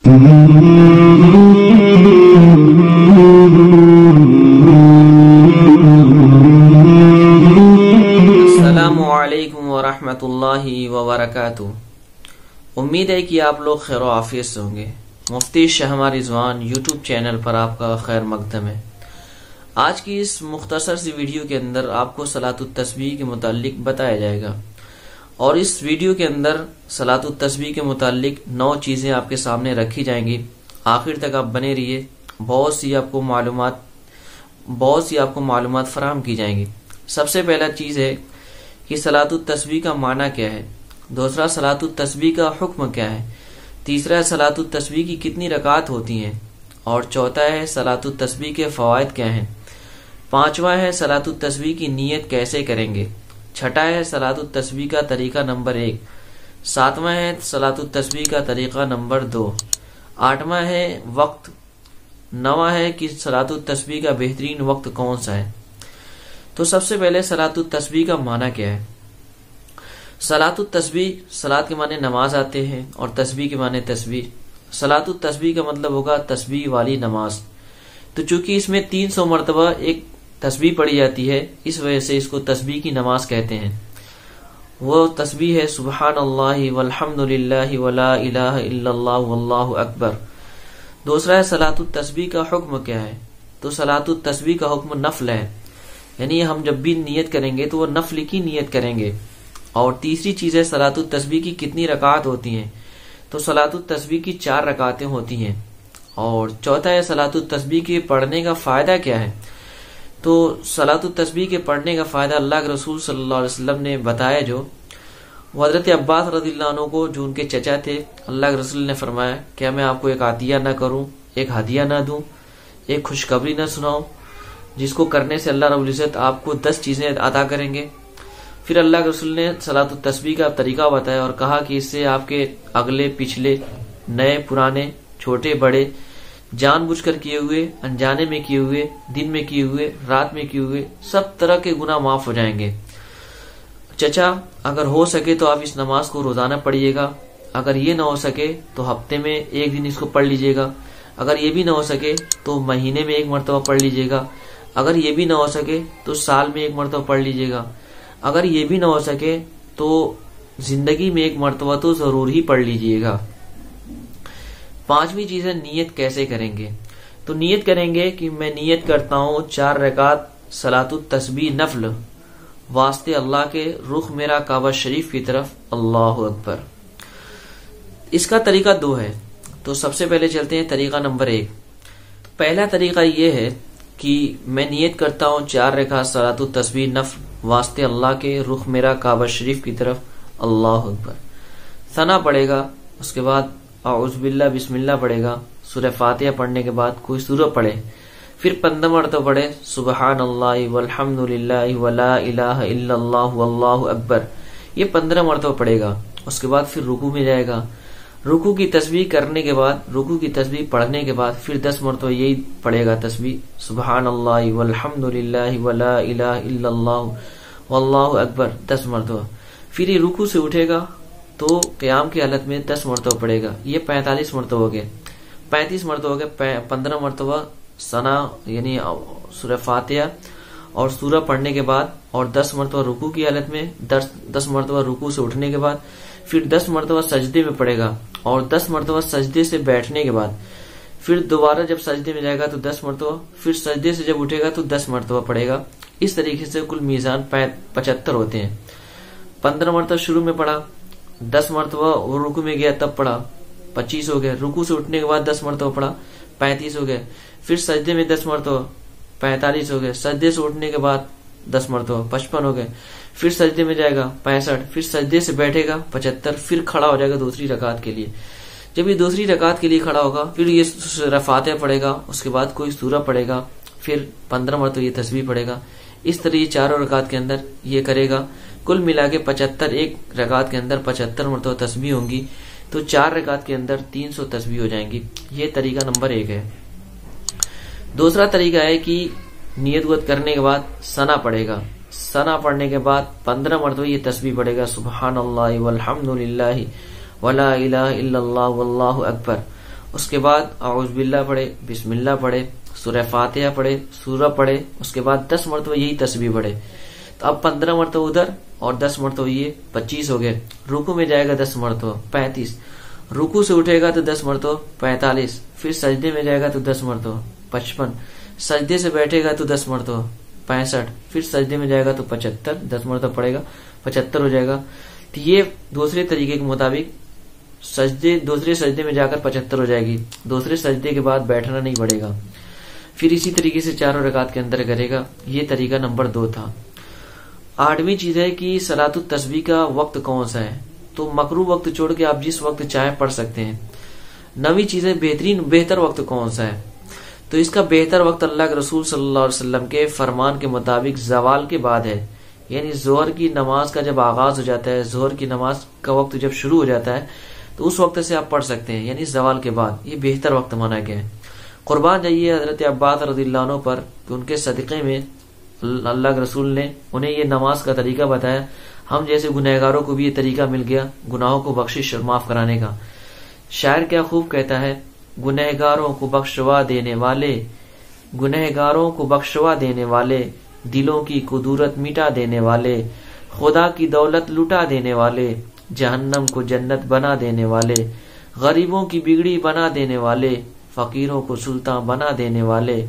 السلام علیکم ورحمۃ اللہ وبرکاتہ۔ امید ہے کہ آپ لوگ خیر و عافیت سے ہوں گے۔ مفتی شہما رضوان یوٹیوب چینل پر آپ کا خیر مقدم ہے۔ آج کی اس مختصر سی ویڈیو کے اندر آپ کو صلاۃ التسبیح کے متعلق بتایا جائے گا، اور اس ویڈیو کے اندر صلاۃ التسبیح کے متعلق 9 چیزیں آپ کے سامنے رکھی جائیں گی۔ آخر تک آپ بنے رہیے، بہت سی آپ کو معلومات فراہم کی جائیں گی۔ سب سے پہلا چیز ہے کہ صلاۃ التسبیح کا معنی کیا ہے، دوسرا صلاۃ التسبیح کا حکم کیا ہے، تیسرا صلاۃ التسبیح کی کتنی رکعت ہوتی ہیں، اور چوتھا ہے صلاۃ التسبیح کے فوائد کیا ہیں، پانچواں ہے صلاۃ التسبیح کی نیت کیسے کریں گے، چھٹا ہے صلاۃ التسبیح کا طریقہ نمبر 1، ساتواں ہے صلاۃ التسبیح کا طریقہ نمبر 2، آٹھواں ہے وقت، نواں ہے کہ صلاۃ التسبیح کا بہترین وقت کون سا ہے۔ تو سب سے پہلے صلاۃ التسبیح کا معنی کیا ہے۔ صلاۃ التسبیح، صلاۃ کے معنی نماز آتے ہیں اور تسبیح کے معنی تسبیح۔ صلاۃ التسبیح کا مطلب ہوگا تسبیح والی نماز۔ تو چونکہ اس میں 300 مرتبہ ایک تسبیح پڑھی جاتی ہے، اس وجہ سے اس کو تسبیح کی نماز کہتے ہیں۔ وہ تسبیح ہے سبحان اللہ والحمد للہ ولا الہ الا اللہ واللہ اکبر۔ دوسرا ہے صلاۃ التسبیح کا حکم کیا ہے۔ تو صلاۃ التسبیح کا حکم نفل ہے، یعنی ہم جب بھی نیت کریں گے تو وہ نفل کی نیت کریں گے۔ اور تیسری چیز ہے صلاۃ التسبیح کی کتنی رکعت ہوتی ہیں۔ تو صلاۃ التسبیح کی 4 رکعتیں ہوتی ہیں۔ اور چوتھا ہے صلاۃ التسبیح کے پڑھنے کا فائدہ کیا ہے۔ تو صلاۃ التسبیح کے پڑھنے کا فائدہ اللہ کے رسول صلی اللہ علیہ وسلم نے بتایا، جو حضرت عباس رضی اللہ عنہ کو، جو ان کے چچا تھے، اللہ کے رسول نے فرمایا کیا میں آپ کو ایک عطیہ نہ کروں، ایک ہدیہ نہ دوں، ایک خوشخبری نہ سناؤں، جس کو کرنے سے اللہ رب العزت آپ کو 10 چیزیں عطا کریں گے۔ پھر اللہ کے رسول نے صلاۃ التسبیح کا طریقہ بتایا اور کہا کہ اس سے آپ کے اگلے پچھلے، نئے پرانے، چھوٹے بڑے، جان بوجھ کر کیے ہوئے، انجانے میں کیے ہوئے، دن میں کیے ہوئے، رات میں کیے ہوئے، سب طرح کے گناہ معاف ہو جائیں گے۔ چچا، اگر ہو سکے تو آپ اس نماز کو روزانہ پڑھیے گا، اگر یہ نہ ہو سکے تو ہفتے میں 1 دن اس کو پڑھ لیجیے گا، اگر یہ بھی نہ ہو سکے تو مہینے میں 1 مرتبہ پڑھ لیجیے گا، اگر یہ بھی نہ ہو سکے تو سال میں 1 مرتبہ پڑھ لیجیے گا، اگر یہ بھی نہ ہو سکے تو زندگی میں 1 مرتبہ تو ضرور ہی پڑھ لیجیے گا۔ پانچویں چیز ہے نیت کیسے کریں گے۔ تو نیت کریں گے کہ میں نیت کرتا ہوں 4 رکعت صلاۃ التسبیح نفل، واسطے اللہ کے، رخ میرا کعبہ شریف کی طرف، اللہ اکبر۔ اس کا طریقہ 2 ہے۔ تو سب سے پہلے چلتے ہیں طریقہ نمبر 1۔ پہلا طریقہ یہ ہے کہ میں نیت کرتا ہوں 4 رکعت صلاۃ التسبیح نفل، واسطے اللہ کے، رخ میرا کعبہ شریف کی طرف، اللہ اکبر۔ ثنا پڑھے گا، اس کے بعد اعوذ باللہ بسم اللہ پڑھے گا، سورہ فاتحہ پڑھنے کے بعد کوئی سورہ پڑھے، پھر 15 مرتبہ پڑھے سبحان اللہ والحمد للہ ولا الہ الا اللہ واللہ اکبر، یہ 15 مرتبہ پڑھے گا۔ اس کے بعد پھر رکوع میں جائے گا، رکوع کی تسبیح کرنے کے بعد، رکوع کی تسبیح پڑھنے کے بعد پھر 10 مرتبہ یہی پڑھے گا تسبیح سبحان اللہ والحمد للہ ولا الہ الا اللہ واللہ اکبر 10 مرتبہ۔ پھر یہ رکوع سے اٹھے گا تو قیام کی حالت میں 10 مرتبہ پڑھے گا، یہ 45 مرتبہ ہو گئے، 35 مرتبہ ہو گئے، 15 مرتبہ ثنا یعنی سورہ فاتحہ اور سورہ پڑھنے کے بعد، اور 10 مرتبہ رکوع کی حالت میں، 10 مرتبہ رکوع سے اٹھنے کے بعد، پھر 10 مرتبہ سجدے میں پڑھے گا، اور 10 مرتبہ سجدے سے بیٹھنے کے بعد، پھر دوبارہ جب سجدے میں جائے گا تو 10 مرتبہ، پھر سجدے سے جب اٹھے گا تو 10 مرتبہ پڑھے گا۔ اس طریقے سے کل میزان 75 ہوتے ہیں۔ 15 مرتبہ شروع میں پڑھا، 10 مرتبہ رکوع میں گیا تب پڑھا، 25 ہو گئے، رکوع سے اٹھنے کے بعد 10 مرتبہ پڑھا، 35 ہو گئے، پھر سجدے میں 10 مرتبہ، 45 ہو گئے، سجدے سے اٹھنے کے بعد 10 مرتبہ، 55 ہو گئے، پھر سجدے میں جائے گا 65، پھر سجدے سے بیٹھے گا 75، پھر کھڑا ہو جائے گا دوسری رکعت کے لیے۔ جب یہ دوسری رکعت کے لیے کھڑا ہوگا پھر یہ سورہ فاتحہ پڑھے گا، اس کے بعد کوئی سورہ پڑھے گا، پھر 15 مرتبہ یہ تسبیح پڑھے گا۔ اس طرح یہ 4 رکعت کے اندر یہ کرے گا، کل ملا کے 75، ایک رکعت کے اندر 75 مرتبہ تسبیح ہوں گی، تو 4 رکعت کے اندر 300 تسبیح ہو جائیں گی۔ یہ طریقہ نمبر 1 ہے۔ دوسرا طریقہ ہے کہ نیت کرنے کے بعد ثنا پڑھے گا، ثنا پڑھنے کے بعد 15 مرتبہ یہ تسبیح پڑھے گا سبحان اللہ والحمد للہ ولا الہ الا اللہ واللہ اکبر، اس کے بعد اعوذ باللہ پڑھے، بسم اللہ پڑھے، سورہ فاتحہ پڑھے، سورہ پڑھے، اس کے بعد 10 مرتبہ یہی تسبیح پڑھے. تو اب 15 مرتبہ ادھر اور 10 مرتبہ یہ 25 ہو گئے. رکوع میں جائے گا 10 مرتبہ 35، رکوع سے اٹھے گا تو 10 مرتبہ 45، پھر سجدے میں جائے گا تو 10 مرتبہ 55، سجدے سے بیٹھے گا تو 10 مرتبہ 65، پھر سجدے میں جائے گا تو 75، 10 مرتبہ پڑے گا 75 ہو جائے گا. تو یہ دوسرے طریقے کے مطابق دوسرے سجدے میں جا کر 75 ہو جائے گی. دوسرے سجدے کے بعد بیٹھنا نہیں پڑے گا. پھر اسی طریقے سے چاروں رکعت کے اندر کرے گا. یہ طریقہ نمبر 2 تھا. 8ویں چیز ہے کہ صلاۃ التسبیح کا وقت کون سا ہے. تو مکروہ وقت چھوڑ کے آپ جس وقت چاہے پڑھ سکتے ہیں. 9ویں چیز ہے بہتر وقت کون سا ہے. تو اس کا بہتر وقت اللہ کے رسول صلی اللہ علیہ وسلم کے فرمان کے مطابق زوال کے بعد ہے. یعنی ظہر کی نماز کا جب آغاز ہو جاتا ہے، ظہر کی نماز کا وقت جب شروع ہو جاتا ہے تو اس وقت سے آپ پڑھ سکتے ہیں، یعنی زوال کے بعد. یہ بہتر وقت مانا گیا ہے. قربان جائیے حضرت عباس رضی اللہ عنہ پر کہ ان کے صدقے میں اللہ کے رسول نے انہیں یہ نماز کا طریقہ بتایا. ہم جیسے گنہگاروں کو بھی یہ طریقہ مل گیا گناہوں کو بخشش اور معاف کرانے کا. شاعر کیا خوب کہتا ہے، گنہگاروں کو بخشوا دینے والے، گنہگاروں کو بخشوا دینے والے، دلوں کی قدورت مٹا دینے والے، خدا کی دولت لٹا دینے والے، جہنم کو جنت بنا دینے والے، غریبوں کی بگڑی بنا دینے والے، فقیروں کو سلطان بنا دینے والے،